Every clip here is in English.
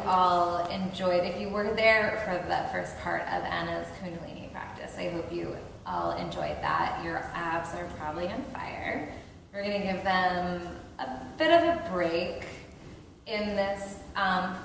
all enjoyed, if you were there for the first part of Anna's Kundalini practice, I hope you all enjoyed that. Your abs are probably on fire. We're going to give them a bit of a break in this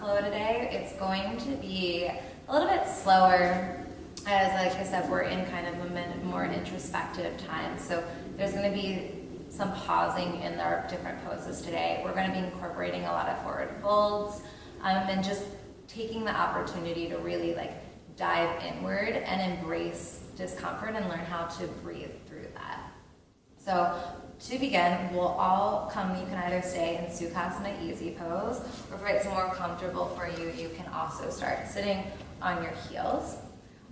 flow today. It's going to be a little bit slower, as like I said, we're in kind of a more introspective time. So there's going to be some pausing in our different poses today. We're going to be incorporating a lot of forward folds and just taking the opportunity to really like dive inward and embrace discomfort and learn how to breathe through that. So to begin, we'll all come, you can either stay in Sukhasana easy pose, or if it's more comfortable for you, you can also start sitting on your heels.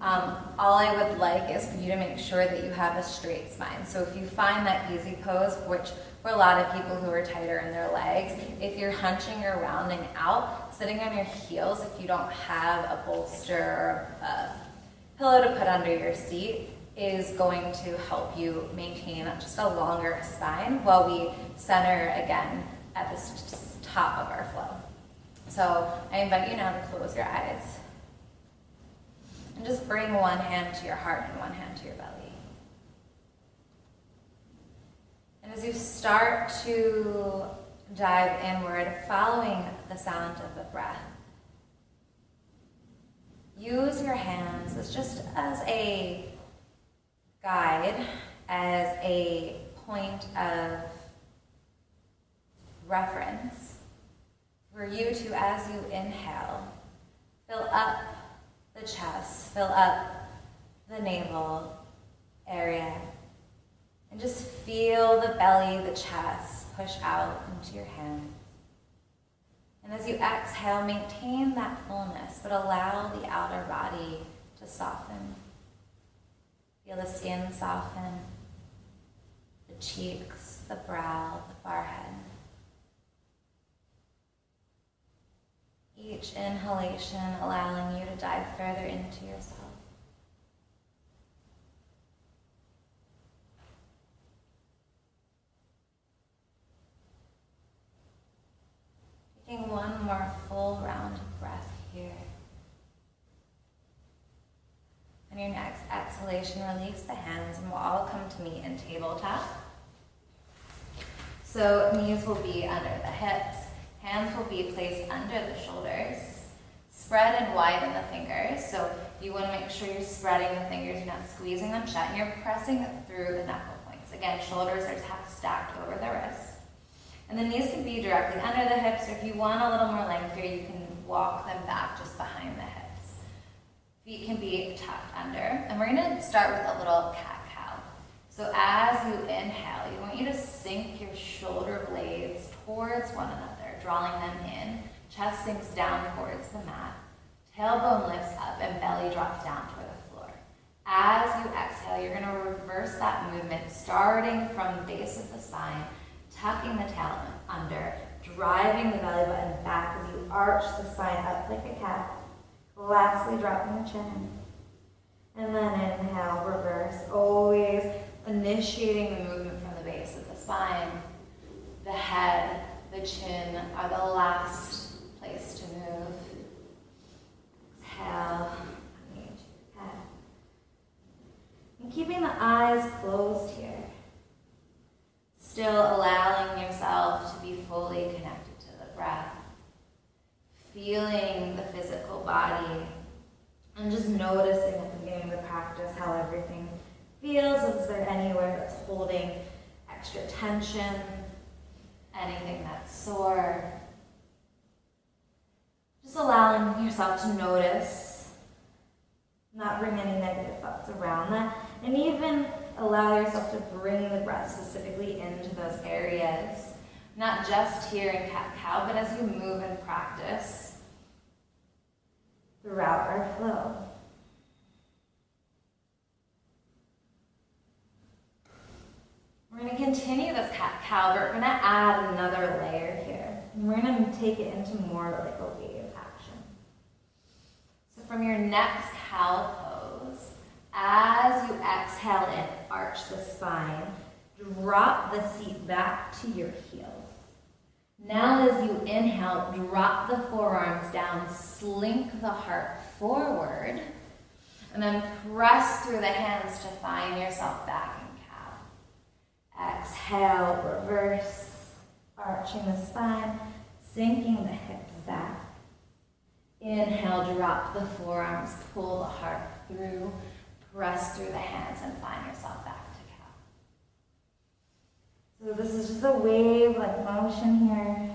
All I would like is for you to make sure that you have a straight spine. So if you find that easy pose, which for a lot of people who are tighter in their legs, if you're hunching or rounding out, sitting on your heels, if you don't have a bolster or a pillow to put under your seat, is going to help you maintain just a longer spine while we center again at the top of our flow. So I invite you now to close your eyes. And just bring one hand to your heart and one hand to your belly. And as you start to dive inward, following the sound of the breath, use your hands as a guide, as a point of reference for you to, as you inhale, fill up the chest, fill up the navel area, and just feel the belly, the chest push out into your hands. And as you exhale, maintain that fullness, but allow the outer body to soften. Feel the skin soften, the cheeks, the brow, the forehead. Each inhalation allowing you to dive further into yourself. Taking one more full round of breath here. On your next exhalation, release the hands and we'll all come to meet in tabletop. So knees will be under the hips. Hands will be placed under the shoulders. Spread and widen the fingers. So you want to make sure you're spreading the fingers, you're not squeezing them shut, and you're pressing through the knuckle points. Again, shoulders are stacked over the wrists. And the knees can be directly under the hips, or if you want a little more length here, you can walk them back just behind the hips. Feet can be tucked under. And we're going to start with a little cat-cow. So as you inhale, you want you to sink your shoulder blades towards one another, drawing them in. Chest sinks down towards the mat. Tailbone lifts up and belly drops down toward the floor. As you exhale, you're going to reverse that movement, starting from the base of the spine, tucking the tail under, driving the belly button back as you arch the spine up like a cat. Lastly, dropping the chin. And then inhale, reverse, always initiating the movement from the base of the spine. The head, the chin are the last place to move. Exhale, engage your head. And keeping the eyes closed here. Still allowing yourself to be fully connected to the breath. Feeling the physical body. And just noticing at the beginning of the practice how everything feels. Is there anywhere that's holding extra tension? Anything that's sore. Just allowing yourself to notice, not bring any negative thoughts around that, and even allow yourself to bring the breath specifically into those areas, not just here in cat-cow, but as you move and practice throughout our flow. We're going to continue this cat-cow, but we're going to add another layer here. And we're going to take it into more like a wave action. So from your next cow pose, as you exhale and arch the spine, drop the seat back to your heels. Now as you inhale, drop the forearms down, slink the heart forward, and then press through the hands to find yourself back in cow. Exhale, reverse, arching the spine, sinking the hips back. Inhale, drop the forearms, pull the heart through, press through the hands, and find yourself back to cow. So this is just a wave-like motion here.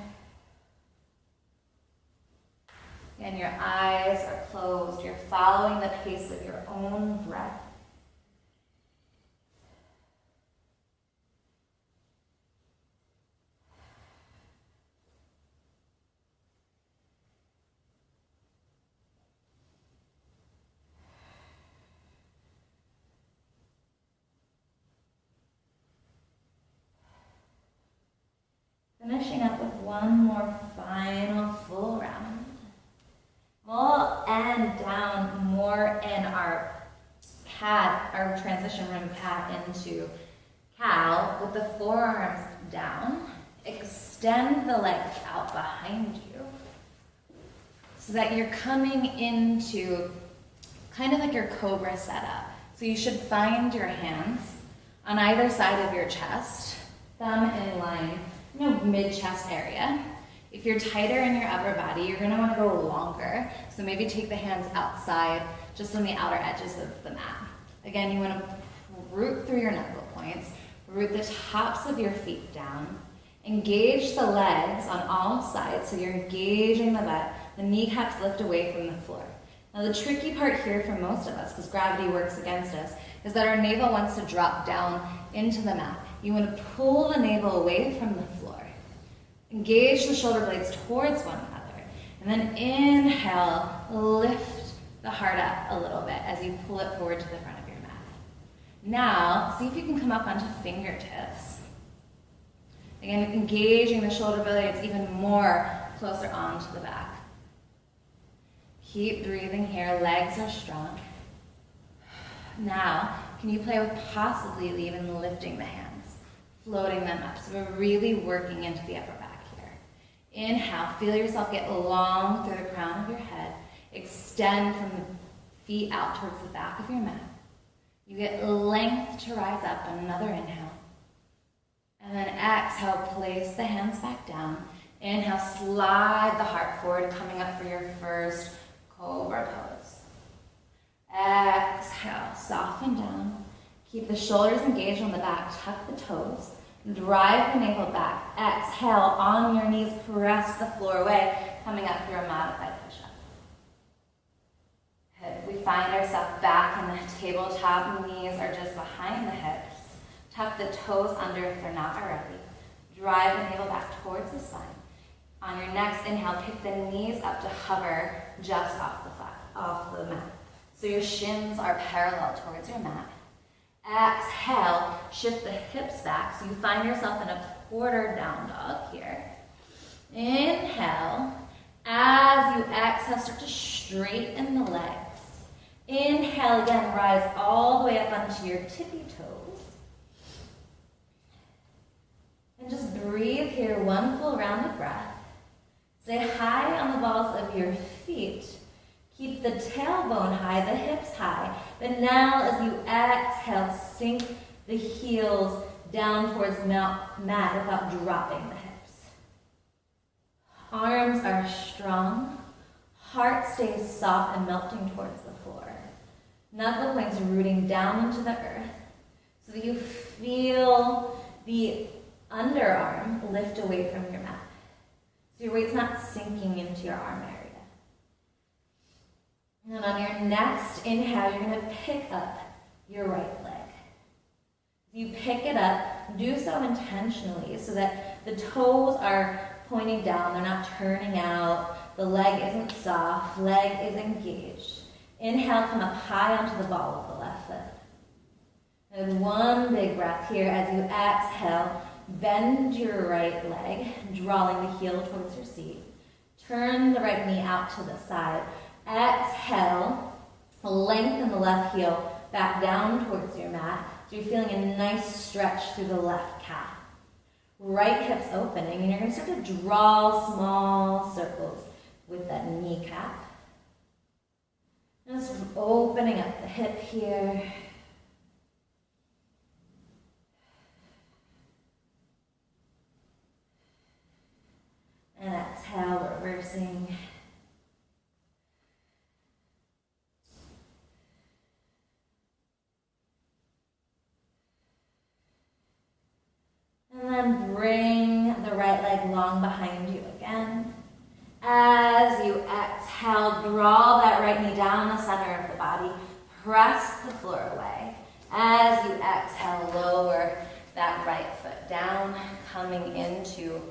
And your eyes are closed. You're following the pace of your own breath. Finishing up with one more final full round. We'll end down more in our cat, our transition from cat into cow with the forearms down. Extend the legs out behind you so that you're coming into kind of like your cobra setup. So you should find your hands on either side of your chest, thumb in line, mid-chest area. If you're tighter in your upper body, you're gonna wanna go longer. So maybe take the hands outside, just on the outer edges of the mat. Again, you wanna root through your knuckle points, root the tops of your feet down, engage the legs on all sides, so you're engaging the butt, the kneecaps lift away from the floor. Now the tricky part here for most of us, because gravity works against us, is that our navel wants to drop down into the mat. You want to pull the navel away from the floor. Engage the shoulder blades towards one another. And then inhale, lift the heart up a little bit as you pull it forward to the front of your mat. Now, see if you can come up onto fingertips. Again, engaging the shoulder blades even more closer onto the back. Keep breathing here, legs are strong. Now, can you play with possibly even lifting the hands, floating them up? So we're really working into the upper back here. Inhale, feel yourself get long through the crown of your head. Extend from the feet out towards the back of your mat. You get length to rise up, another inhale. And then exhale, place the hands back down. Inhale, slide the heart forward, coming up for your first cobra pose. Exhale, soften down. Keep the shoulders engaged on the back, tuck the toes. Drive the navel back. Exhale, on your knees, press the floor away, coming up through a modified push-up. Good. We find ourselves back in the tabletop. Knees are just behind the hips. Tuck the toes under if they're not already. Drive the navel back towards the spine. On your next inhale, pick the knees up to hover just off the mat. So your shins are parallel towards your mat. Exhale, shift the hips back so you find yourself in a quarter down dog here. Inhale. As you exhale, start to straighten the legs. Inhale again, rise all the way up onto your tippy toes. And just breathe here, one full round of breath. Stay high on the balls of your feet. Keep the tailbone high, the hips high. But now as you exhale, sink the heels down towards mat without dropping the hips. Arms are strong. Heart stays soft and melting towards the floor. Knuckle points rooting down into the earth so that you feel the underarm lift away from your mat. So your weight's not sinking into your arm area. And then on your next inhale, you're going to pick up your right leg. You pick it up, do so intentionally so that the toes are pointing down, they're not turning out, the leg isn't soft, leg is engaged. Inhale, come up high onto the ball of the left foot. And one big breath here as you exhale, bend your right leg, drawing the heel towards your seat. Turn the right knee out to the side. Exhale, lengthen the left heel back down towards your mat. So you're feeling a nice stretch through the left calf. right hip's opening, and you're going to start to draw small circles with that kneecap. Just opening up the hip here. And exhale, reversing. And then bring the right leg long behind you again. As you exhale, draw that right knee down the center of the body. Press the floor away. As you exhale, lower that right foot down, coming into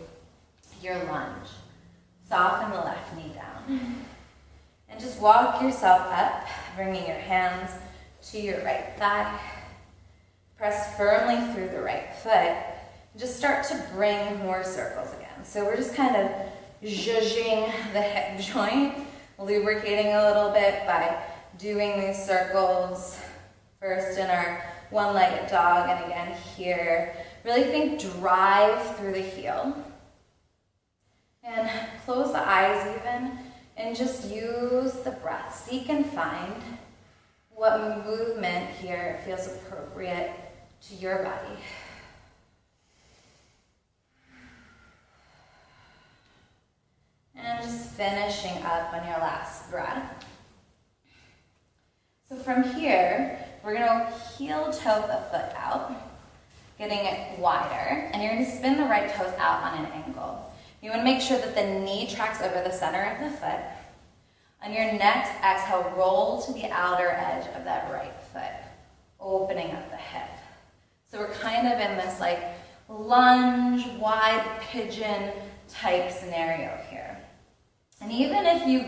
your lunge. Soften the left knee down. And just walk yourself up, bringing your hands to your right thigh. Press firmly through the right foot. Just start to bring more circles again. So we're just kind of zhuzhing the hip joint, lubricating a little bit by doing these circles. First in our one-legged dog, and again here. Really think drive through the heel. And close the eyes even, and just use the breath. Seek and find what movement here feels appropriate to your body. And just finishing up on your last breath. So from here, we're going to heel toe the foot out, getting it wider, and you're going to spin the right toes out on an angle. You want to make sure that the knee tracks over the center of the foot. On your next exhale, roll to the outer edge of that right foot, opening up the hip. So we're kind of in this like lunge, wide pigeon type scenario here. And even if you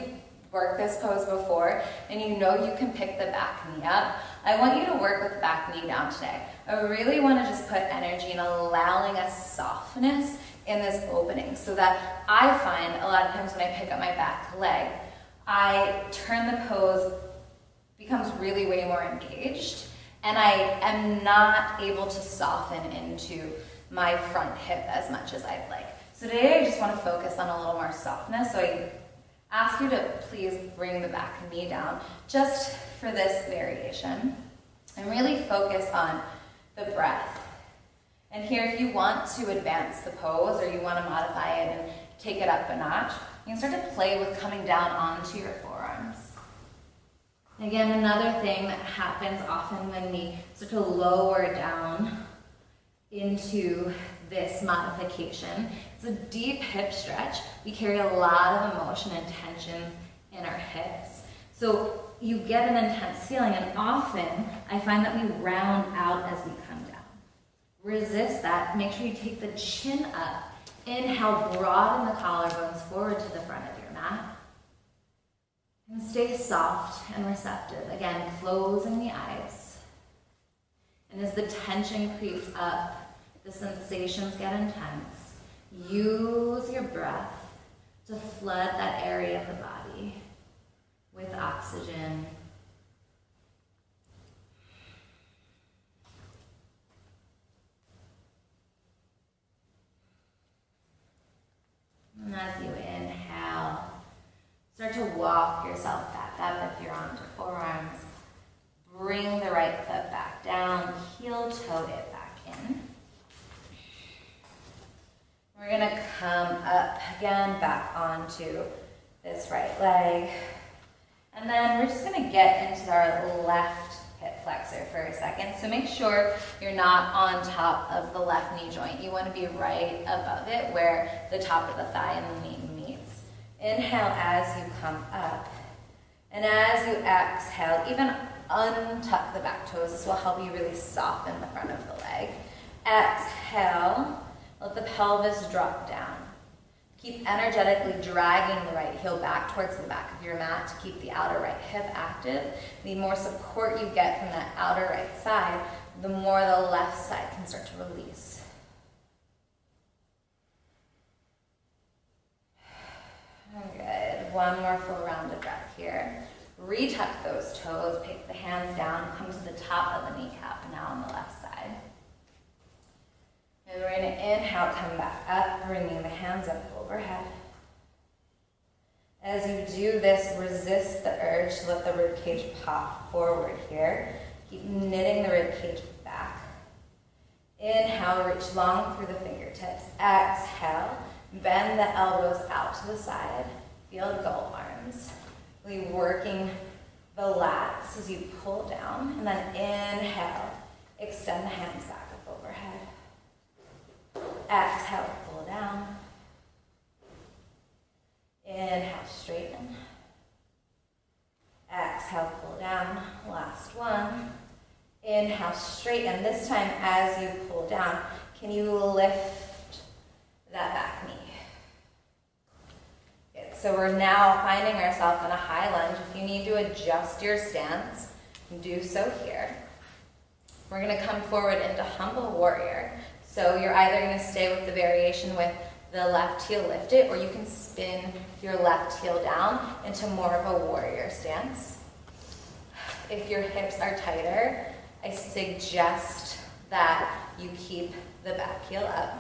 worked this pose before and you know you can pick the back knee up, I want you to work with the back knee down today. I really want to just put energy in allowing a softness in this opening, so that I find a lot of times when I pick up my back leg, I turn the pose, becomes really way more engaged, and I am not able to soften into my front hip as much as I'd like. So today I just want to focus on a little more softness, so I ask you to please bring the back knee down just for this variation, and really focus on the breath. And here, if you want to advance the pose or you want to modify it and take it up a notch, you can start to play with coming down onto your forearms. Again, another thing that happens often when we start to lower down into this modification, it's a deep hip stretch. We carry a lot of emotion and tension in our hips. So you get an intense feeling, and often I find that we round out as we come down. Resist that. Make sure you take the chin up. Inhale, broaden the collarbones forward to the front of your mat. And stay soft and receptive. Again, closing the eyes. And as the tension creeps up, the sensations get intense. Use your breath to flood that area of the body with oxygen. And as you inhale, start to walk yourself back up if you're onto forearms. Bring the right foot back down, heel toe it back in. We're going to come up again, back onto this right leg. And then we're just going to get into our left hip flexor for a second. So make sure you're not on top of the left knee joint. You want to be right above it where the top of the thigh and the knee meets. Inhale as you come up. And as you exhale, even untuck the back toes. This will help you really soften the front of the leg. Exhale, let the pelvis drop down. Keep energetically dragging the right heel back towards the back of your mat to keep the outer right hip active. The more support you get from that outer right side, the more the left side can start to release. Good. One more full round of breath here. Retuck those toes, pick the hands down, come to the top of the kneecap now on the left side. And we're going to inhale, come back up, bringing the hands up overhead. As you do this, resist the urge to let the ribcage pop forward here. Keep knitting the ribcage back. Inhale, reach long through the fingertips. Exhale, bend the elbows out to the side. Feel gull arms. Really working the lats as you pull down. And then inhale, extend the hands back up overhead. Exhale, pull down. Inhale, straighten. Exhale, pull down. Last one. Inhale, straighten. This time as you pull down, can you lift that back knee? Good. So we're now finding ourselves in a high lunge. If you need to adjust your stance, do so here. We're going to come forward into humble warrior. So you're either going to stay with the variation with the left heel lifted, or you can spin your left heel down into more of a warrior stance. If your hips are tighter, I suggest that you keep the back heel up.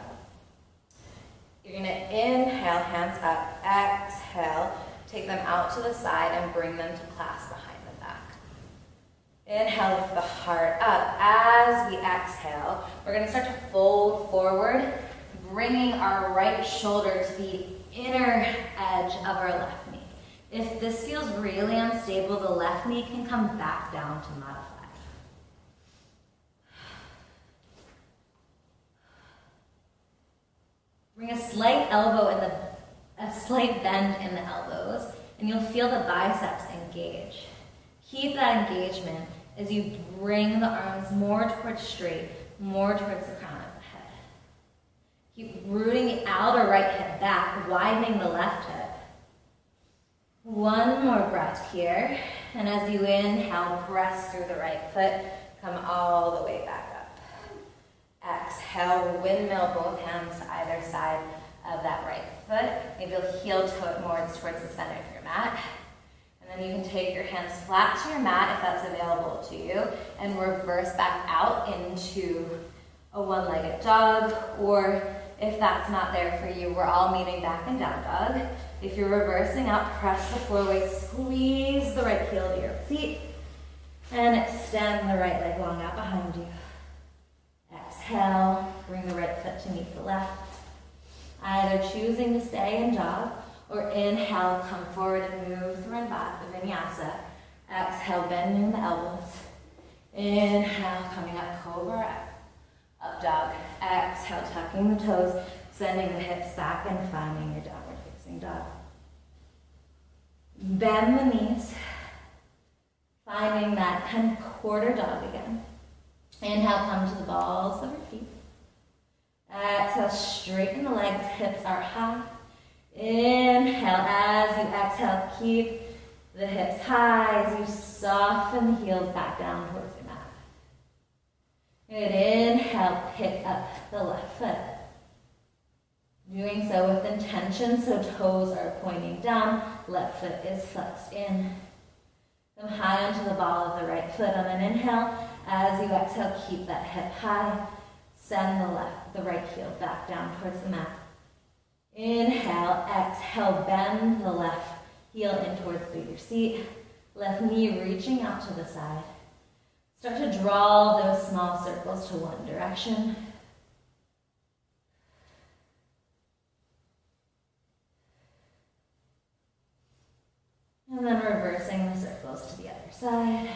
You're going to inhale, hands up, exhale, take them out to the side and bring them to clasp behind the back. Inhale, lift the heart up. As we exhale, we're going to start to fold forward, bringing our right shoulder to the inner edge of our left knee. If this feels really unstable, the left knee can come back down to modified. Bring a slight bend in the elbows, and you'll feel the biceps engage. Keep that engagement as you bring the arms more towards straight, more towards the crown of the head. Keep rooting the outer right hip back, widening the left hip. One more breath here, and as you inhale, press through the right foot, come all the way back up. Exhale, windmill both hands to either side of that right foot. Maybe you'll heel toe it more towards the center of your mat. And then you can take your hands flat to your mat if that's available to you, and reverse back out into a one-legged dog, or if that's not there for you, we're all meeting back in down dog. If you're reversing out, press the floor weight, squeeze the right heel to your feet, and extend the right leg long out behind you. Exhale, bring the right foot to meet the left. Either choosing to stay in dog, or inhale, come forward and move through the vinyasa. Exhale, bending the elbows. Inhale, coming up, cobra, up dog. Exhale, tucking the toes, sending the hips back and finding your downward facing dog. Bend the knees, finding that kind of quarter dog again. Inhale, come to the balls of your feet. Exhale, straighten the legs, hips are high. Inhale, as you exhale, keep the hips high as you soften the heels back down towards your mat. Good, inhale, pick up the left foot. Doing so with intention, so toes are pointing down, left foot is flexed in. Come high onto the ball of the right foot on an inhale. As you exhale, keep that hip high. Send the right heel back down towards the mat. Inhale, exhale, bend the left heel in towards your seat. Left knee reaching out to the side. Start to draw those small circles to one direction. And then reversing the circles to the other side.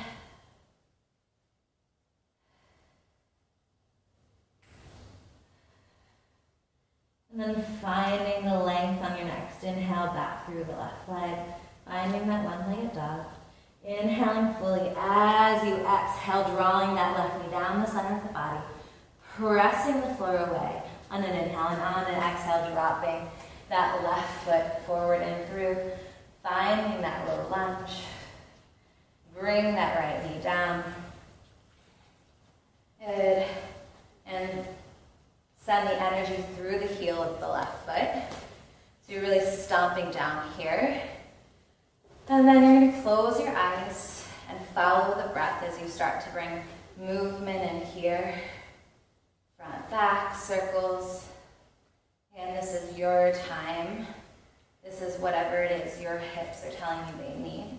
And then finding the length on your next inhale back through the left leg. Finding that one-legged dog. Inhaling fully as you exhale, drawing that left knee down the center of the body. Pressing the floor away on an inhale, and on an exhale, dropping that left foot forward and through. Finding that low lunge. Bring that right knee down. Good. And send the energy through the heel of the left foot. So you're really stomping down here. And then you're going to close your eyes and follow the breath as you start to bring movement in here. Front, back, circles. this is your time. This is whatever it is your hips are telling you they need.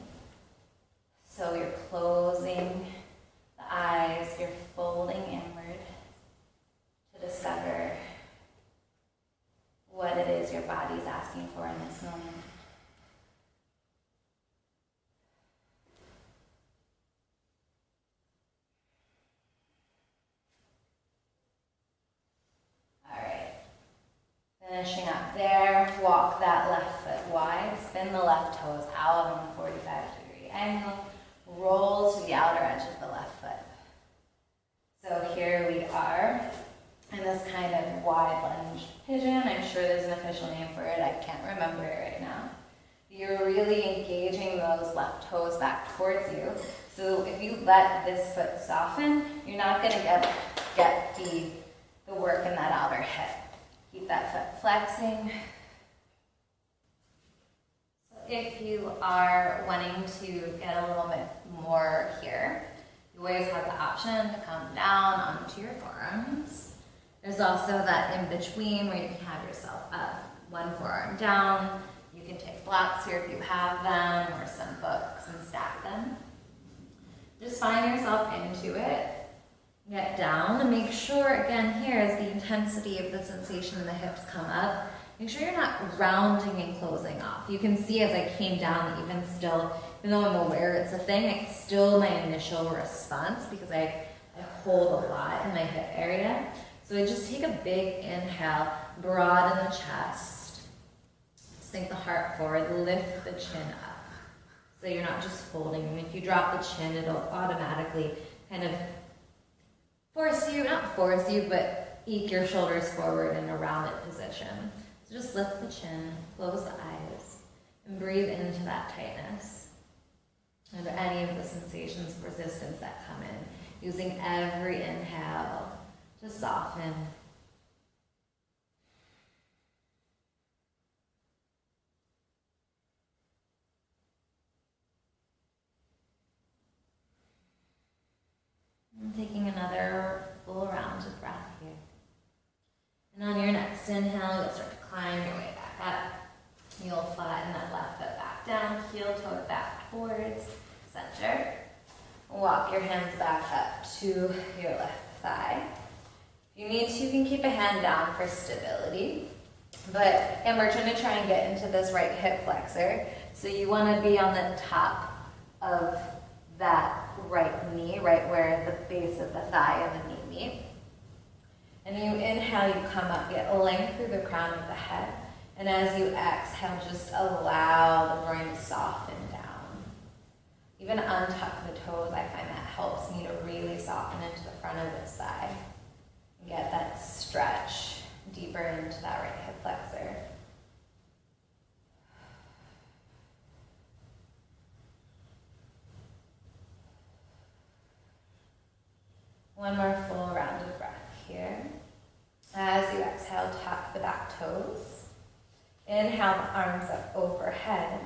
So you're closing the eyes, you're folding inward to discover what it is your body's asking for in this moment. Finishing up there, walk that left foot wide, spin the left toes out on a 45-degree angle, roll to the outer edge of the left foot. So here we are in this kind of wide lunge pigeon. I'm sure there's an official name for it, I can't remember it right now. You're really engaging those left toes back towards you. So if you let this foot soften, you're not going to get the work in that outer hip. Keep that foot flexing. So if you are wanting to get a little bit more here, you always have the option to come down onto your forearms. There's also that in between where you can have yourself up, one forearm down. You can take blocks here if you have them, or some books and stack them. Just find yourself into it. Get down and make sure, again, here as the intensity of the sensation in the hips come up, make sure you're not rounding and closing off. You can see as I came down, even still, even though I'm aware it's a thing, it's still my initial response because I hold a lot in my hip area. So I just take a big inhale, broaden the chest, sink the heart forward, lift the chin up. So you're not just holding. And if you drop the chin, it'll automatically kind of not force you, but eke your shoulders forward in a rounded position. So just lift the chin, close the eyes, and breathe into that tightness. And any of the sensations of resistance that come in, using every inhale to soften. And taking another full round of breath here. And on your next inhale, you'll start to climb your way back up. You'll flatten that left foot back down, heel toe back towards center. Walk your hands back up to your left thigh. If you need to, you can keep a hand down for stability. But again, we're trying to try and get into this right hip flexor. So you want to be on the top of that right knee, right where the base of the thigh and the knee meet. And you inhale, you come up, get length through the crown of the head. And as you exhale, just allow the brain to soften down. Even untuck the toes, I find that helps me to really soften into the front of this thigh. And get that stretch deeper into that right hip flexor. One more full round of breath here. As you exhale, tuck the back toes. Inhale the arms up overhead.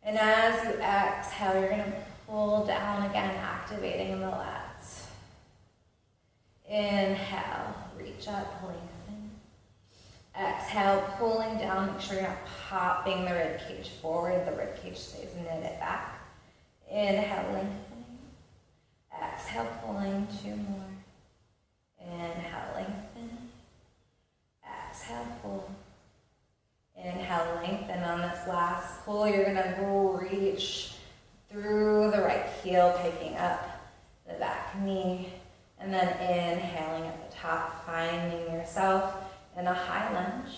And as you exhale, you're going to pull down again, activating the lats. Inhale, reach up, lengthen. Exhale, pulling down, make sure you're not popping the ribcage forward. The ribcage stays knitted back. Inhale, lengthening. Exhale, pulling, 2 more. Inhale, lengthen. Exhale, pull. Inhale, lengthen. On this last pull, you're going to reach through the right heel, picking up the back knee, and then inhaling at the top, finding yourself in a high lunge.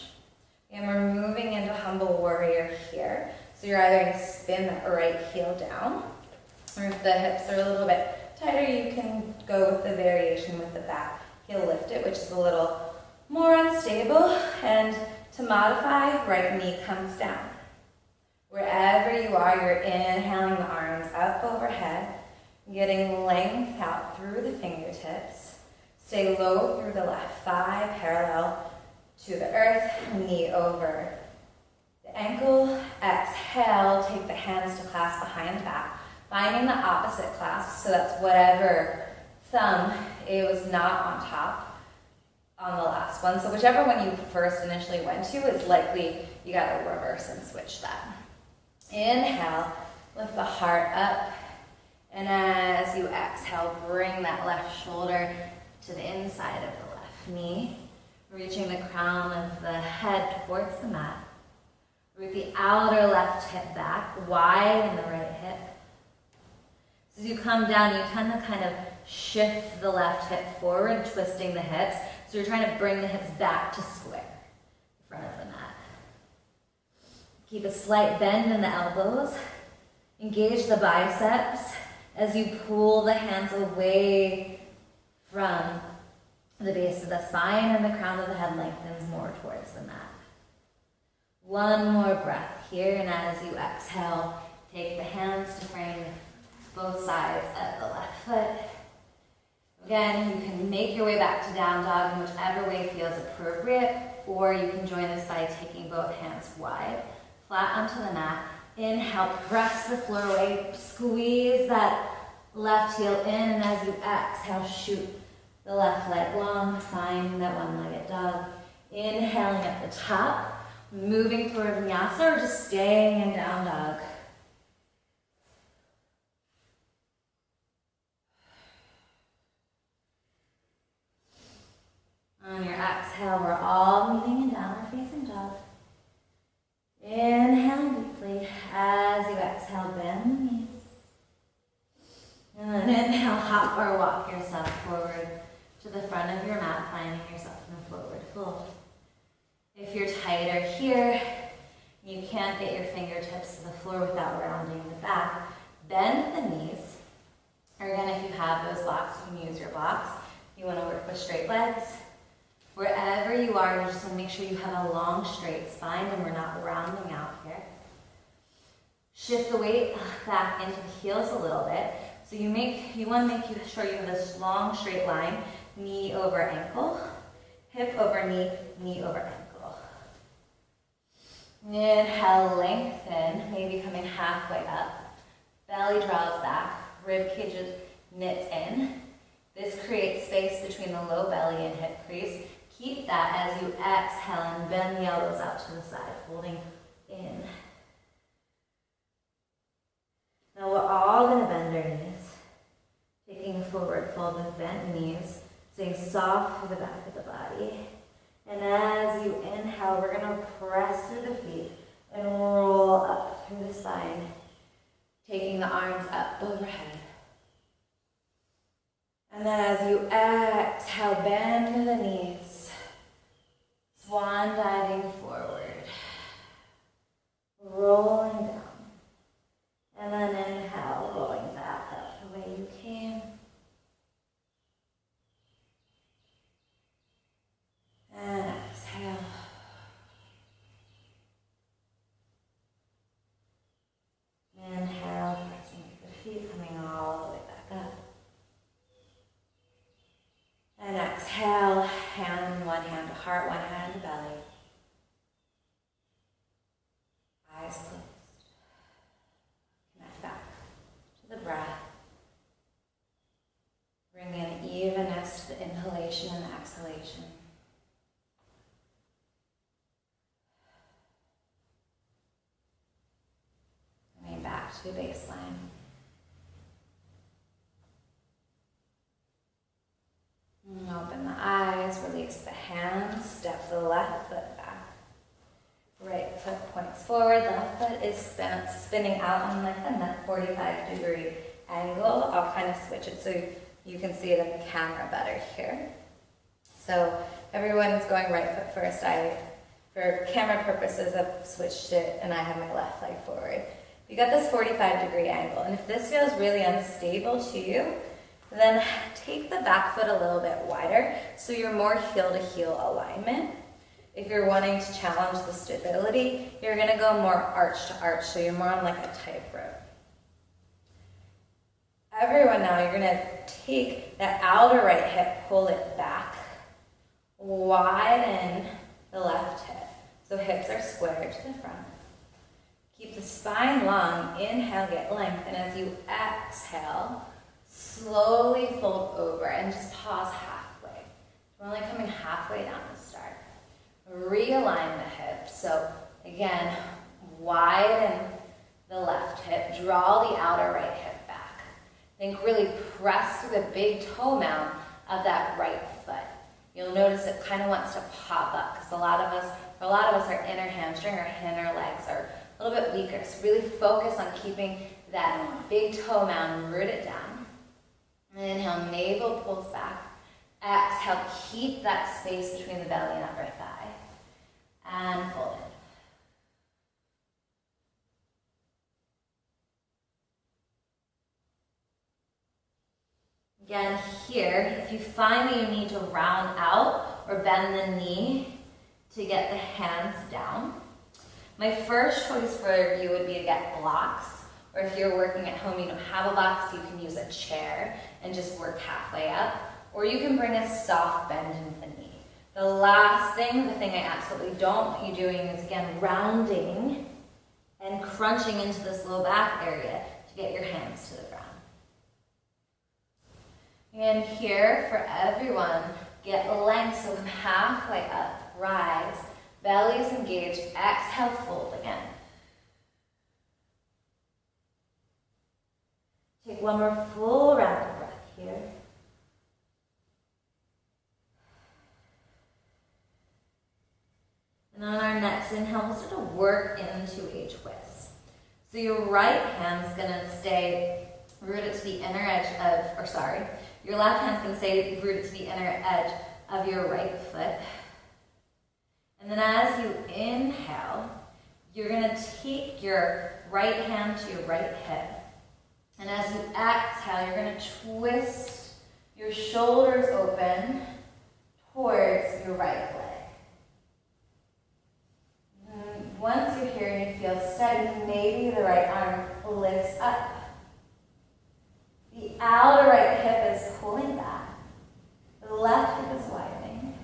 And we're moving into humble warrior here. So you're either going to spin that right heel down, or if the hips are a little bit tighter, you can go with the variation with the back heel lifted, which is a little more unstable. And to modify, right knee comes down. Wherever you are, you're inhaling the arms up overhead, getting length out through the fingertips. Stay low through the left thigh, parallel to the earth, knee over the ankle. Exhale, take the hands to clasp behind back, finding the opposite clasp, so that's whatever thumb it was not on top on the last one. So whichever one you first initially went to is likely you got to reverse and switch that. Inhale, lift the heart up. And as you exhale, bring that left shoulder to the inside of the left knee, reaching the crown of the head towards the mat. Root the outer left hip back, widen the right hip. As you come down, you tend to kind of shift the left hip forward, twisting the hips. So you're trying to bring the hips back to square in front of the mat. Keep a slight bend in the elbows. Engage the biceps as you pull the hands away from the base of the spine and the crown of the head lengthens more towards the mat. One more breath here, and as you exhale, take the hands to frame both sides of the left foot. Again, you can make your way back to down dog in whichever way feels appropriate, or you can join this by taking both hands wide, flat onto the mat. Inhale, press the floor away, squeeze that left heel in, and as you exhale, shoot the left leg long, find that one-legged dog. Inhaling at the top, moving toward vinyasa, or just staying in down dog. On your exhale, we're all moving in downward facing dog. Inhale deeply. As you exhale, bend the knees. And then inhale, hop or walk yourself forward to the front of your mat, finding yourself in a forward fold. If you're tighter here, you can't get your fingertips to the floor without rounding the back. Bend the knees. Or again, if you have those blocks, you can use your blocks. You want to work with straight legs. Wherever you are, you just want to make sure you have a long, straight spine and we're not rounding out here. Shift the weight back into the heels a little bit. So you want to make sure you have this long, straight line, knee over ankle, hip over knee, knee over ankle. Inhale, lengthen, maybe coming halfway up. Belly draws back, rib cage knits in. This creates space between the low belly and hip crease. Keep that as you exhale and bend the elbows out to the side, folding in. Now we're all going to bend our knees, taking a forward fold with bent knees, staying soft through the back of the body. And as you inhale, we're going to press through the feet and roll up through the spine, taking the arms up overhead. And then as you exhale, bend the knees, swan diving forward, rolling down. And then inhale, rolling back up the way you came. And exhale. Inhale, pressing the feet, coming all the way back up. And exhale, one hand to heart, one hand to belly. Eyes closed. Connect back to the breath. Bring in evenness to the inhalation and the exhalation. Coming back to baseline. Open the eyes, release the hands, step the left foot back. Right foot points forward, left foot is spinning out on like a 45-degree angle. I'll kind of switch it so you can see it in the camera better here. So everyone's going right foot first. For camera purposes, I've switched it and I have my left leg forward. You got this 45-degree angle, and if this feels really unstable to you, then take the back foot a little bit wider so you're more heel-to-heel alignment. If you're wanting to challenge the stability, you're going to go more arch to arch, so you're more on like a tightrope. Everyone now, you're going to take that outer right hip, pull it back, widen the left hip. So hips are square to the front. Keep the spine long. Inhale, get length, and as you exhale, slowly fold over and just pause halfway. We're only coming halfway down to start. Realign the hips. So again, widen the left hip, draw the outer right hip back. Think really press through the big toe mound of that right foot. You'll notice it kind of wants to pop up because for a lot of us, our inner hamstring or inner legs are a little bit weaker. So really focus on keeping that big toe mound rooted down. Inhale, navel pulls back. Exhale, keep that space between the belly and upper thigh. And fold it. Again, here, if you find that you need to round out or bend the knee to get the hands down, my first choice for you would be to get blocks, or if you're working at home, you don't have a box, you can use a chair and just work halfway up, or you can bring a soft bend into the knee. The last thing, the thing I absolutely don't want you doing is, again, rounding and crunching into this low back area to get your hands to the ground. And here, for everyone, get length, so come halfway up, rise, belly is engaged, exhale, fold again. Take one more full round of breath here. And on our next inhale, we'll start to work into a twist. So your right hand's gonna stay rooted to the inner edge of, your left hand's gonna stay rooted to the inner edge of your right foot. And then as you inhale, you're gonna take your right hand to your right hip. And as you exhale, you're gonna twist your shoulders open towards your right leg. And once you're here and you feel steady, maybe the right arm lifts up. The outer right hip is pulling back. The left hip is widening.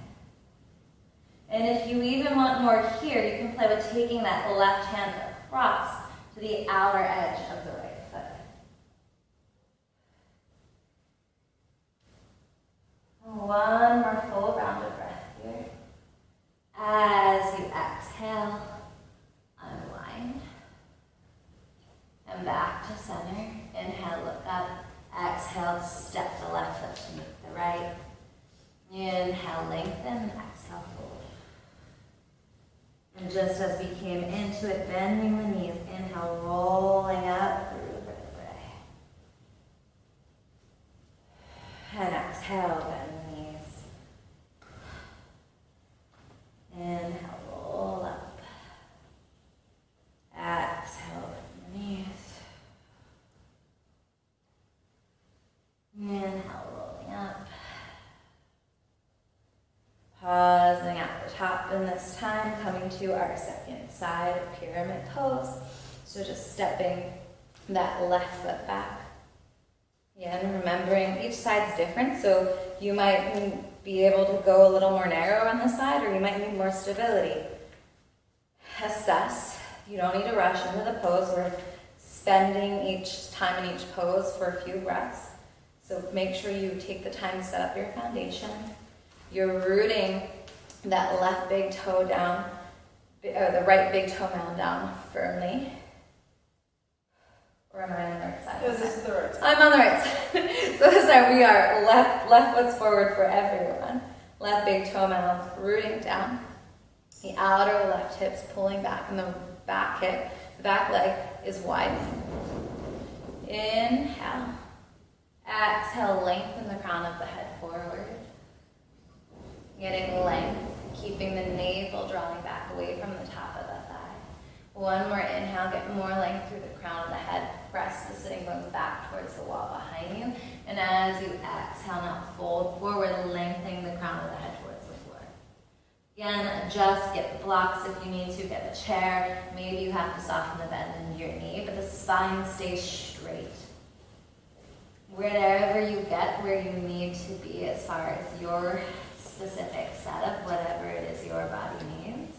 And if you even want more here, you can play with taking that left hand across to the outer edge of the right foot. One more full round of breath here. As you exhale, unwind. And back to center. Inhale, look up. Exhale, step the left foot to meet the right. Inhale, lengthen. Exhale, fold. And just as we came into it, bending the knees. Inhale, rolling up through the vertebrae. And exhale, bend the knees. Inhale, roll up. Exhale, bend the knees. Inhale, rolling up. Pausing at the top, and this time coming to our second side of pyramid pose. So just stepping that left foot back. Again, remembering each side's different, so you might be able to go a little more narrow on this side, or you might need more stability. Assess. You don't need to rush into the pose. We're spending each time in each pose for a few breaths. So make sure you take the time to set up your foundation. You're rooting that left big toe down, or the right big toe mound down firmly. Or am I on the right side? No, this is the right side. I'm on the right side. So this time we are left foot's forward for everyone. Left big toe mound rooting down. The outer left hip's pulling back, and the back hip, the back leg is wide. Inhale. Exhale, lengthen the crown of the head forward. Getting length, keeping the navel drawing back away from the top of the thigh. One more inhale, get more length through the crown of the head. Press the sitting bones back towards the wall behind you. And as you exhale, now fold forward, lengthening the crown of the head towards the floor. Again, adjust, get the blocks if you need to, get the chair. Maybe you have to soften the bend in your knee, but the spine stays straight. Wherever you get where you need to be as far as your specific setup, whatever it is your body needs,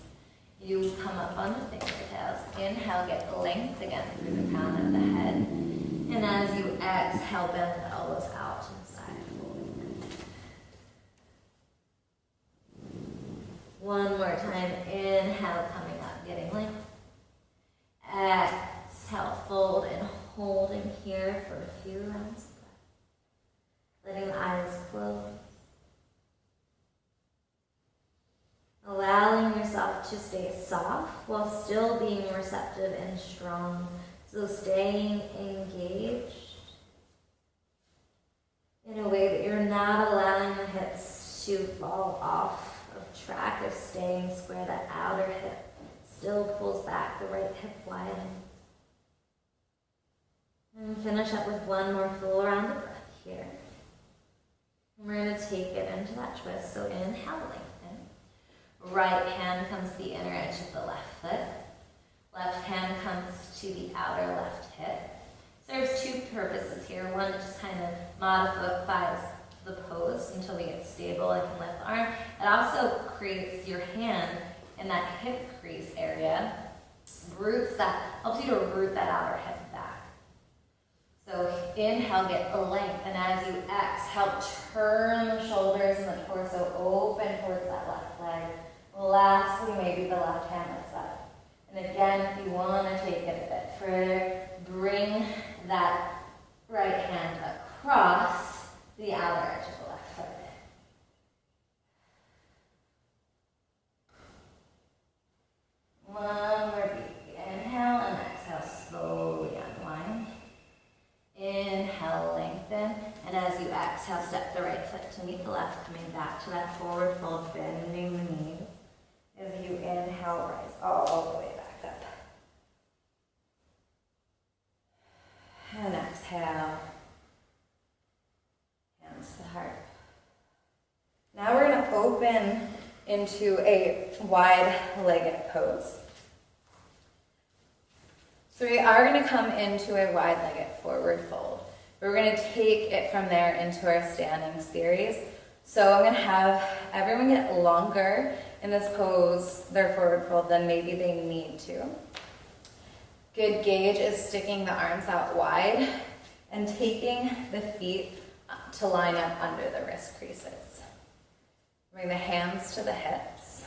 you come up on the fingertips. Inhale, get length again through the crown of the head. And as you exhale, bend the elbows out to the side. time. Inhale, coming up, getting length. Exhale, fold and hold in here for a few rounds. Letting the eyes close. Allowing yourself to stay soft while still being receptive and strong. So staying engaged in a way that you're not allowing the hips to fall off of track, of staying square. That outer hip still pulls back, the right hip widens. And finish up with one more full round of breath here. And we're going to take it into that twist. So inhale, lengthen. Right hand comes to the inner edge of the left foot. Left hand comes to the outer left hip. Serves two purposes here. One, it just kind of modifies the pose until we get stable and can lift the arm. It also creates your hand in that hip crease area, helps you to root that outer hip back. So inhale, get the length, and as you exhale, turn the shoulders and the torso open towards that left leg. Lastly, maybe the left hand lifts up. And again, if you want to take it a bit further, bring that right hand across the outer edge of the left foot. One more beat. Inhale and exhale, slowly unwind. Inhale, lengthen. And as you exhale, step the right foot to meet the left, coming back to that forward fold, bending the knees. As you inhale, rise all the way back up. And exhale. Hands to the heart. Now we're going to open into a wide-legged pose. So we are going to come into a wide-legged forward fold. We're going to take it from there into our standing series. So I'm going to have everyone get longer in this pose, their forward fold, than maybe they need to. Good gauge is sticking the arms out wide and taking the feet to line up under the wrist creases. Bring the hands to the hips.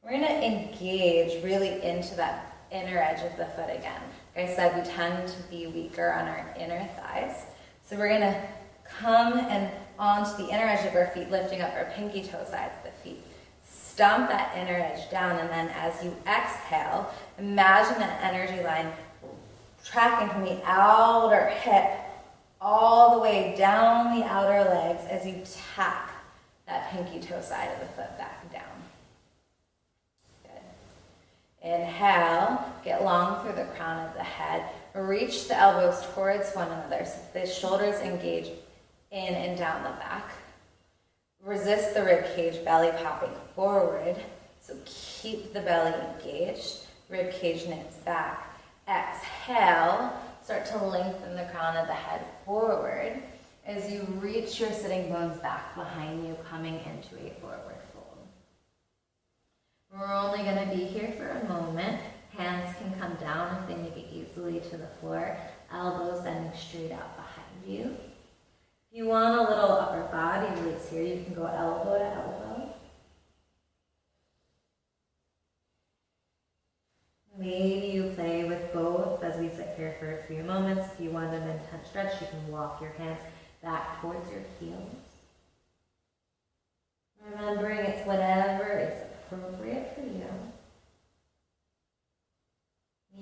We're going to engage really into that inner edge of the foot again. Like I said, we tend to be weaker on our inner thighs. So we're going to come and onto the inner edge of our feet, lifting up our pinky toe sides of the feet. Stomp that inner edge down, and then as you exhale, imagine that energy line tracking from the outer hip all the way down the outer legs as you tap that pinky toe side of the foot back down. Good. Inhale, get long through the crown of the head. Reach the elbows towards one another so the shoulders engage in and down the back. Resist the rib cage, belly popping forward. So keep the belly engaged. Rib cage knits back. Exhale, start to lengthen the crown of the head forward as you reach your sitting bones back behind you, coming into a forward fold. We're only going to be here for a moment. Hands can come down if they make it easily to the floor. Elbows bending straight out behind you. If you want a little upper body release here, you can go elbow to elbow. Maybe you play with both as we sit here for a few moments. If you want an intense stretch, you can walk your hands back towards your heels. Remembering it's whatever is appropriate for you.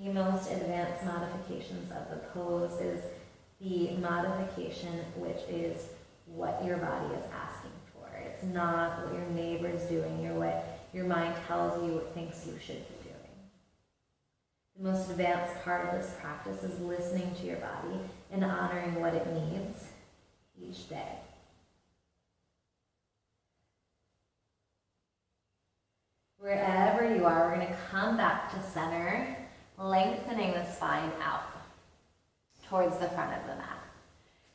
The most advanced modifications of the pose is the modification which is what your body is asking for. It's not what your neighbor's doing or what your mind tells you it thinks you should be doing. The most advanced part of this practice is listening to your body and honoring what it needs each day. Wherever you are, we're going to come back to center, lengthening the spine out towards the front of the mat.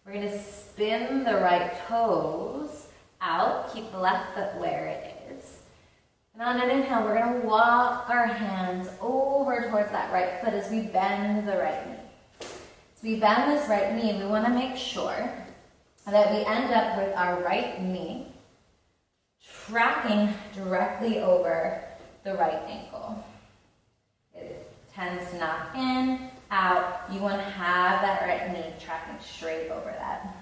We're going to spin the right toes out, keep the left foot where it is. And on an inhale, we're going to walk our hands over towards that right foot as we bend the right knee. As we bend this right knee, we want to make sure that we end up with our right knee tracking directly over the right ankle. It tends to knock in, out. You want to have that right knee tracking straight over that.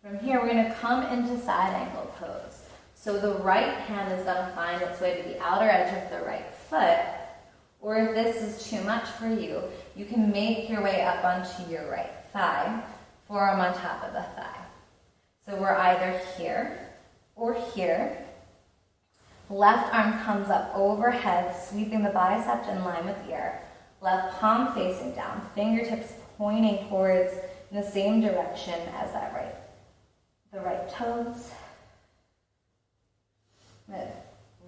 From here, we're going to come into side angle pose. So the right hand is going to find its way to the outer edge of the right foot. Or if this is too much for you, you can make your way up onto your right thigh, forearm on top of the thigh. So we're either here or here. Left arm comes up overhead, sweeping the bicep in line with the ear. Left palm facing down, fingertips pointing towards in the same direction as the right toes. The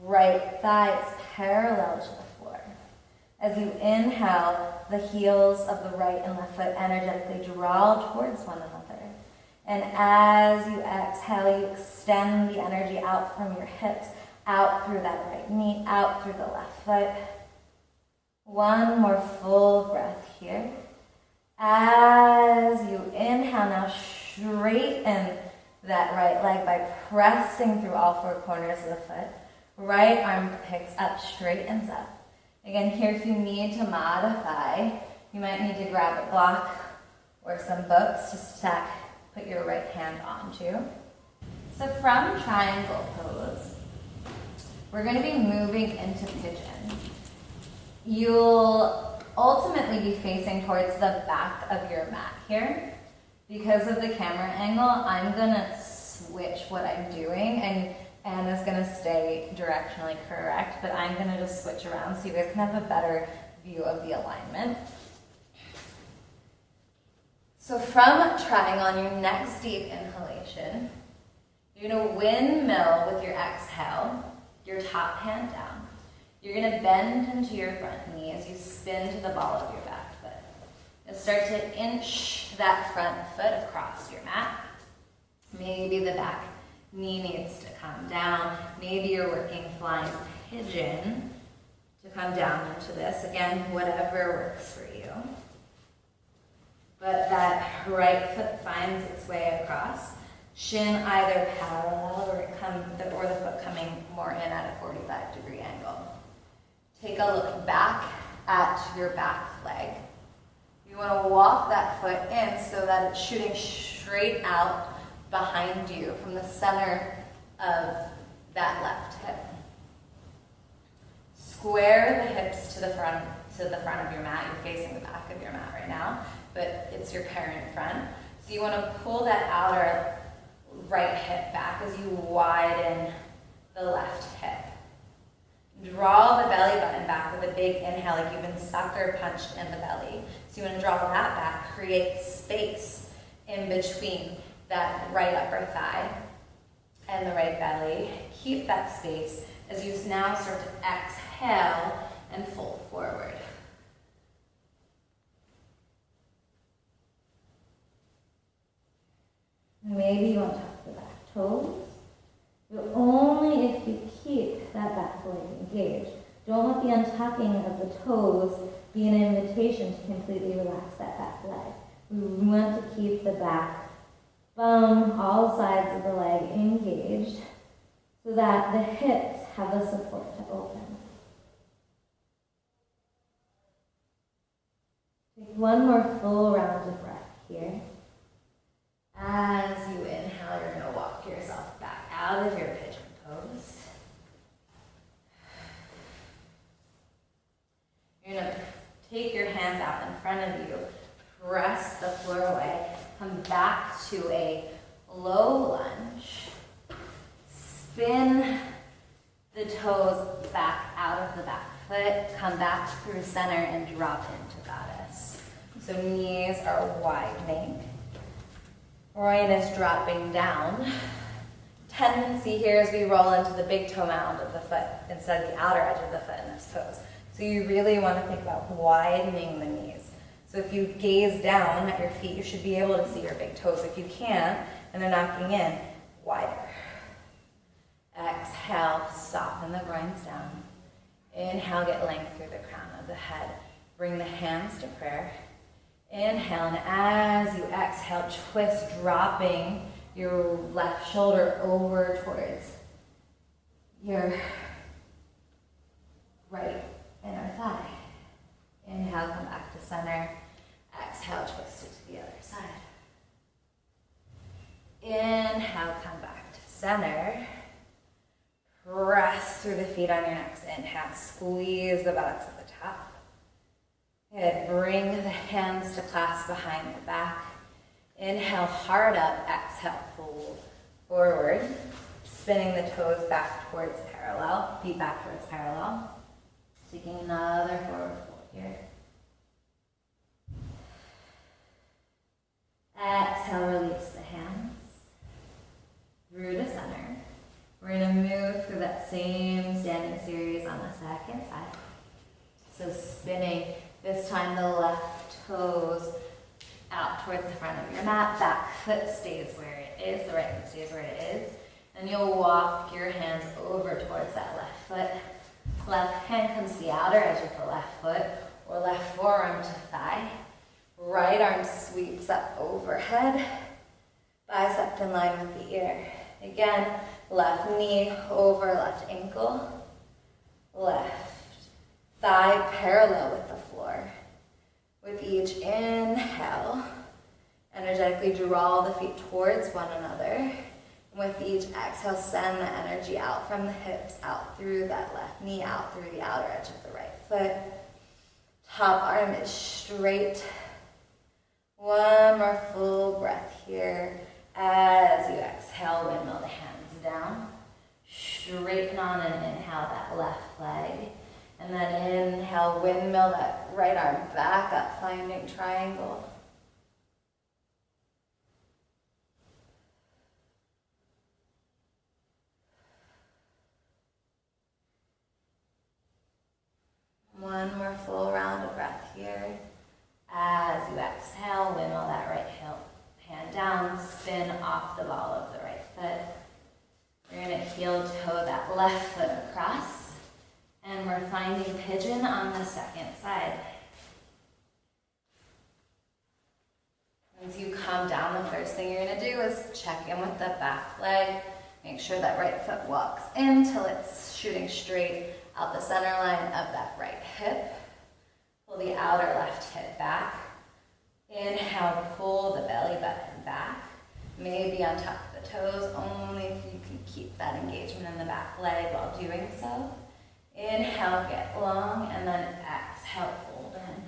right thigh is parallel to the floor. As you inhale, the heels of the right and left foot energetically draw towards one another. And as you exhale, you extend the energy out from your hips, out through that right knee, out through the left foot. One more full breath here. As you inhale, now straighten that right leg by pressing through all four corners of the foot. Right arm picks up, straightens up. Again, here if you need to modify, you might need to grab a block or some books to put your right hand onto. So from triangle pose, we're going to be moving into pigeon. You'll ultimately be facing towards the back of your mat here. Because of the camera angle, I'm going to switch what I'm doing, and Anna's going to stay directionally correct, but I'm going to just switch around so you guys can have a better view of the alignment. So from triangle, on your next deep inhalation, you're going to windmill with your exhale, your top hand down. You're going to bend into your front knee as you spin to the ball of your back foot. You'll start to inch that front foot across your mat. Maybe the back knee needs to come down. Maybe you're working flying pigeon to come down into this. Again, whatever works for you. But that right foot finds its way across. Shin either parallel or the foot coming more in at a 45-degree angle. Take a look back at your back leg. You want to walk that foot in so that it's shooting straight out behind you from the center of that left hip. Square the hips to the front of your mat. You're facing the back of your mat right now, but it's your parent front. So you want to pull that outer right hip back as you widen the left hip. Draw the belly button back with a big inhale, like you've been sucker punched in the belly. So you want to draw that back, create space in between that right upper thigh and the right belly. Keep that space as you now start to exhale and fold forward. Maybe you want to tuck the back toes. But only if you keep that back leg engaged. Don't let the untucking of the toes be an invitation to completely relax that back leg. We want to keep the back bum, all sides of the leg engaged so that the hips have the support to open. Take one more full round of breath here. As you inhale, you're going to walk yourself back out of your pigeon pose. You're going to take your hands out in front of you, press the floor away, come back to a low lunge, spin the toes back out of the back foot, come back through center and drop into goddess. So knees are widening. Groin is dropping down. Tendency here is we roll into the big toe mound of the foot instead of the outer edge of the foot in this pose. So you really want to think about widening the knees. So if you gaze down at your feet, you should be able to see your big toes. If you can't, and they're knocking in, wider. Exhale, soften the groins down. Inhale, get length through the crown of the head. Bring the hands to prayer. Inhale, and as you exhale, twist, dropping your left shoulder over towards your center. Press through the feet on your next inhale. Squeeze the buttocks at the top. Good. Bring the hands to clasp behind the back. Inhale, hard up. Exhale, fold forward. Spinning the toes back towards parallel. Feet back towards parallel. Taking another forward fold here. Exhale, release the hands. Through to center. We're going to move through that same standing series on the second side. So spinning, this time the left toes out towards the front of your mat. Back foot stays where it is. The right foot stays where it is. And you'll walk your hands over towards that left foot. Left hand comes to the outer edge of the left foot, or left forearm to thigh. Right arm sweeps up overhead. Bicep in line with the ear. Again, left knee over left ankle. Left thigh parallel with the floor. With each inhale, energetically draw the feet towards one another. With each exhale, send the energy out from the hips, out through that left knee, out through the outer edge of the right foot. Top arm is straight. One more full breath here. As you exhale, windmill the hands down. Straighten on and inhale that left leg. And then inhale, windmill that right arm back up, finding triangle. One more full round of breath here. As you exhale, windmill that right hand down, spin off the ball of the right foot. You're going to heel toe that left foot across. And we're finding pigeon on the second side. As you come down, the first thing you're going to do is check in with the back leg. Make sure that right foot walks in till it's shooting straight out the center line of that right hip. Pull the outer left hip back. Inhale, pull the belly button back. Maybe on top of the toes, only if you can keep that engagement in the back leg while doing so. Inhale, get long, and then exhale, fold in.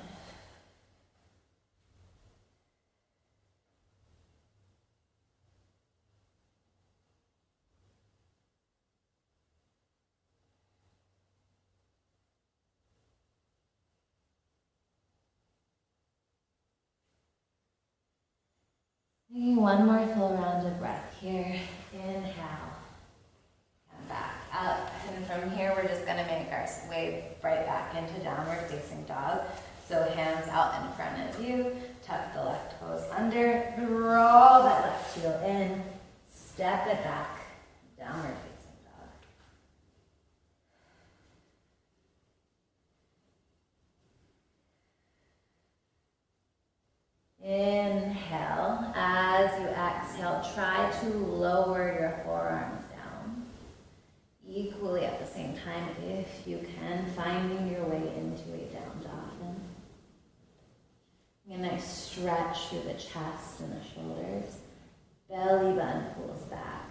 One more full round of breath here. Inhale. And back up. And from here, we're just going to make our way right back into downward facing dog. So hands out in front of you. Tuck the left toes under. Draw that left heel in. Step it back. Downward facing dog. Inhale. As you exhale, try to lower your forearms down. Equally at the same time, if you can, finding your way into a down dog. And nice stretch through the chest and the shoulders. Belly button pulls back.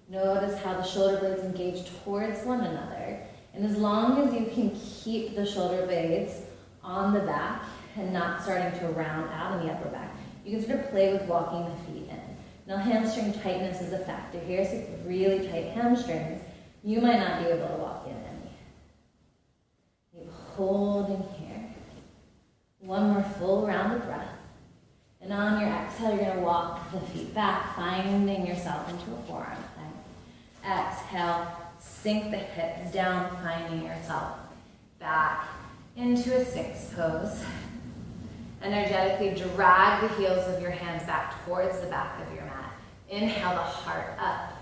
Notice how the shoulder blades engage towards one another. And as long as you can keep the shoulder blades on the back and not starting to round out in the upper back, you can sort of play with walking the feet in. Now hamstring tightness is a factor here, so if you have really tight hamstrings, you might not be able to walk in any. Keep holding here. One more full round of breath. And on your exhale, you're going to walk the feet back, finding yourself into a forearm plank. Exhale, sink the hips down, finding yourself back into a Sphinx pose. Energetically drag the heels of your hands back towards the back of your mat. Inhale the heart up.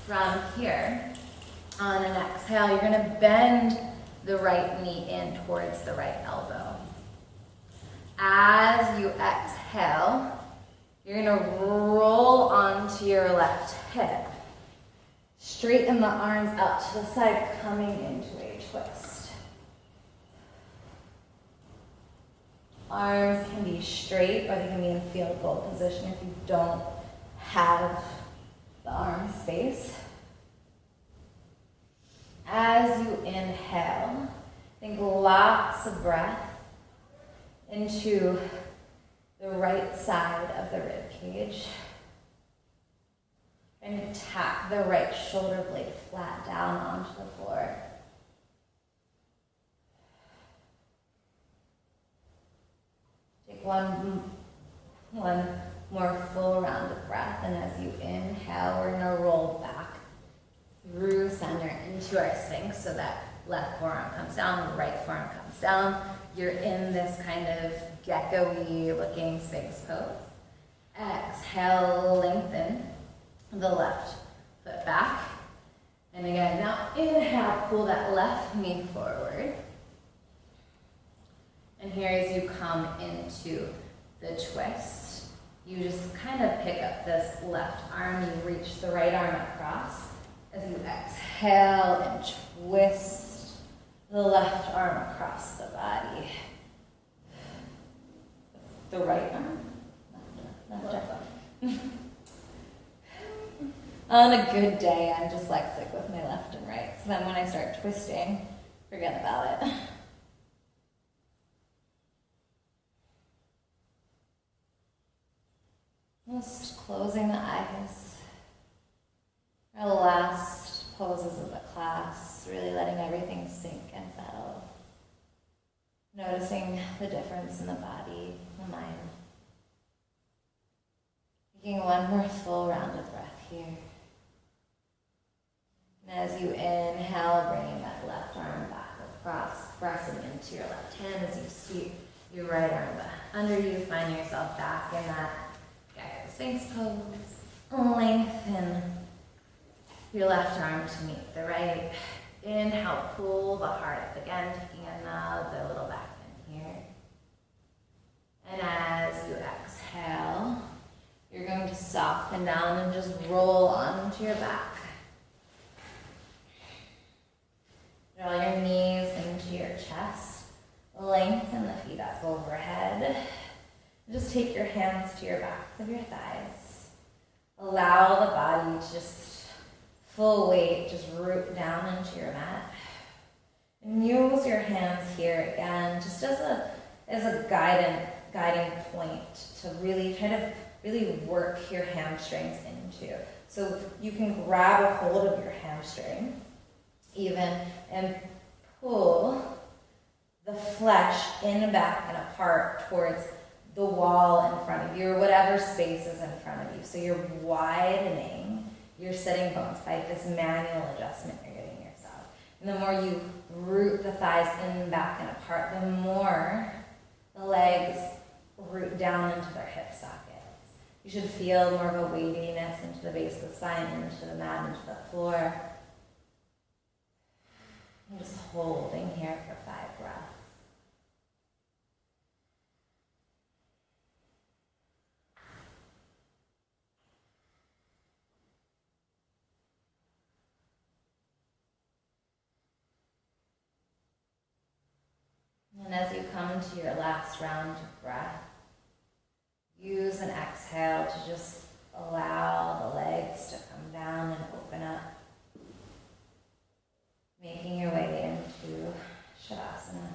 From here, on an exhale, you're going to bend the right knee in towards the right elbow. As you exhale, you're going to roll onto your left hip. Straighten the arms out to the side, coming into a twist. Arms can be straight or they can be in field goal position if you don't have the arm space. As you inhale, think lots of breath into the right side of the rib cage. And tap the right shoulder blade flat down onto the floor. Take one more full round of breath, and as you inhale, we're going to roll back through center into our Sphinx so that left forearm comes down, right forearm comes down. You're in this kind of gecko-y looking Sphinx pose. Exhale, lengthen the left foot back. And again, now inhale, pull that left knee forward. And here as you come into the twist, you just kind of pick up this left arm, you reach the right arm across. As you exhale and twist the left arm across the body. The right arm? Left arm. On a good day, I'm dyslexic with my left and right, so then when I start twisting, forget about it. Just closing the eyes. Our last poses of the class, really letting everything sink and settle. Noticing the difference in the body, the mind. Taking one more full round of breath here. And as you inhale, bringing that left arm back across, pressing into your left hand as you sweep your right arm back under you. Find yourself back in that Sphinx pose. Lengthen your left arm to meet the right. Inhale, pull the heart up again, taking another little back in here. And as you exhale, you're going to soften down and just roll onto your back. Draw your knees into your chest. Lengthen the feet up overhead. Just take your hands to your backs of your thighs. Allow the body to just full weight, just root down into your mat. And use your hands here again, just as a guiding point to really kind of really work your hamstrings into. So you can grab a hold of your hamstring even and pull the flesh in, back, and apart towards the wall in front of you or whatever space is in front of you. So you're widening your sitting bones by this manual adjustment you're giving yourself. And the more you root the thighs in, back, and apart, the more the legs root down into their hip sockets. You should feel more of a weightiness into the base of the spine, into the mat, into the floor. I'm just holding here for 5 breaths. And as you come to your last round of breath, use an exhale to just allow the legs to come down and open up, making your way into Shavasana.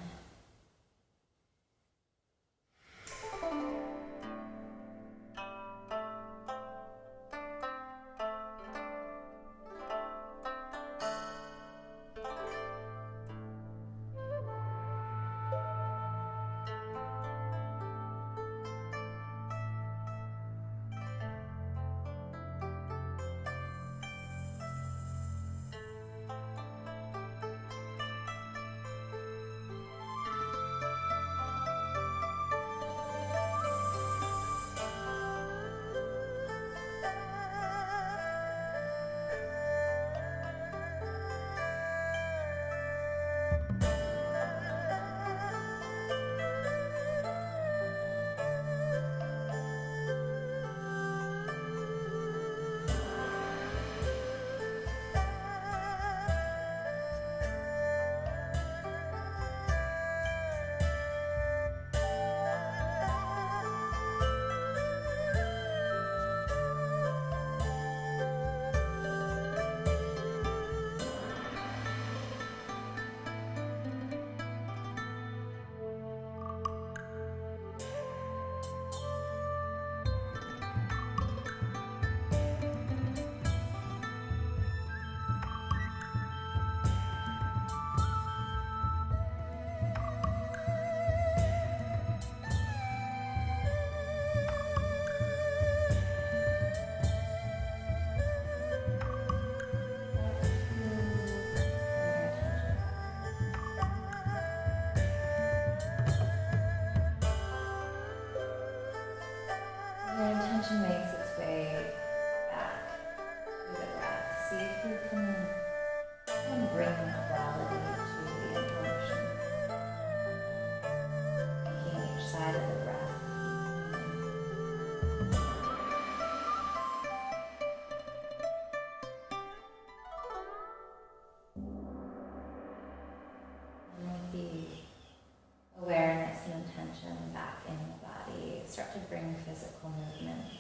musical movements,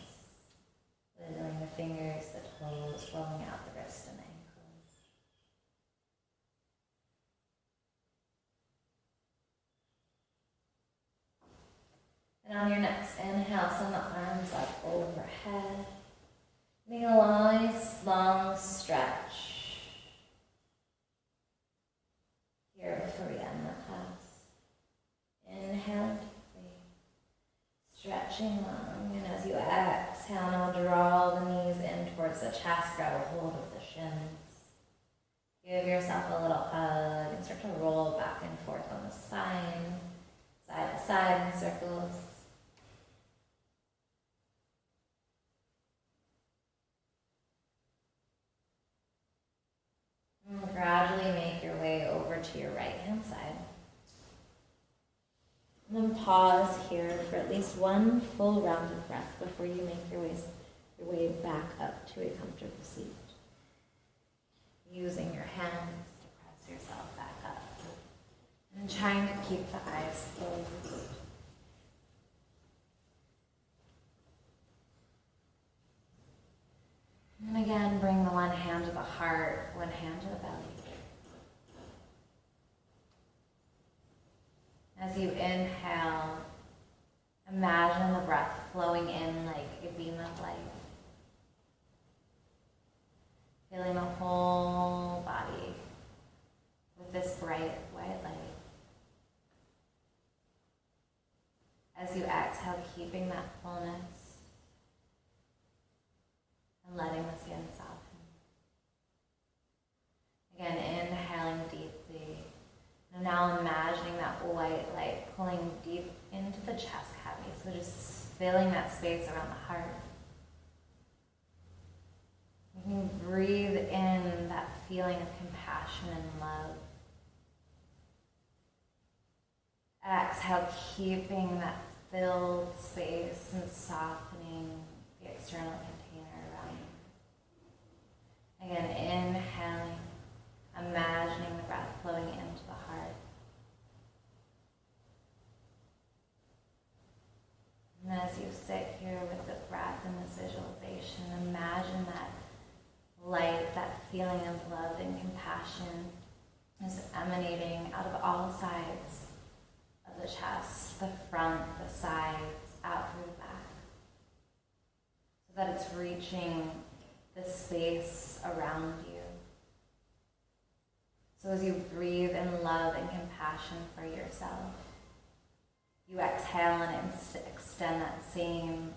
wiggling the fingers, the toes, rolling out the wrist and ankles. And on your next inhale, send the arms up overhead. Make a nice long stretch here before we end the class. Inhale deeply, stretching long, and as you exhale, now draw the knees in towards the chest, grab a hold of the shins. Give yourself a little hug and start to roll back and forth on the spine, side to side in circles. And gradually make your way over to your right hand side. And then pause here for at least one full round of breath before you make your way back up to a comfortable seat. Using your hands to press yourself back up. And trying to keep the eyes closed. And again, bring the one hand to the heart, one hand to the belly. As you inhale, imagine the breath flowing in like a beam of light. Filling the whole body with this bright white light. As you exhale, keeping that fullness and letting the skin soften. Again, inhaling deeply. And now imagining that white light pulling deep into the chest cavity. So just filling that space around the heart. You can breathe in that feeling of compassion and love. Exhale, keeping that filled space and softening the external container around you. Again, inhaling, imagining the breath flowing into the heart. And as you sit here with the breath and this visualization, imagine that light, that feeling of love and compassion is emanating out of all sides of the chest, the front, the sides, out through the back. So that it's reaching the space around you. So as you breathe in love and compassion for yourself, you exhale and extend that same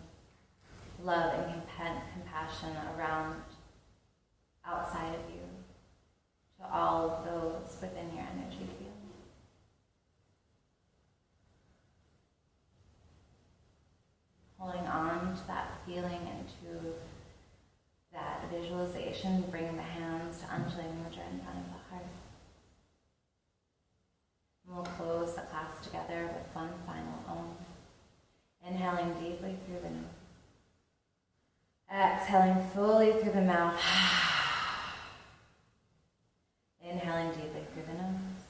love and compassion around outside of you to all of those within your energy field. Holding on to that feeling and to that visualization, bring the hands to Anjali Mudra in front of the heart. And we'll close the class together with one final Om. Inhaling deeply through the nose. Exhaling fully through the mouth. Inhaling deeply through the nose.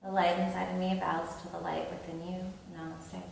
The light inside of me bows to the light within you. Namaste.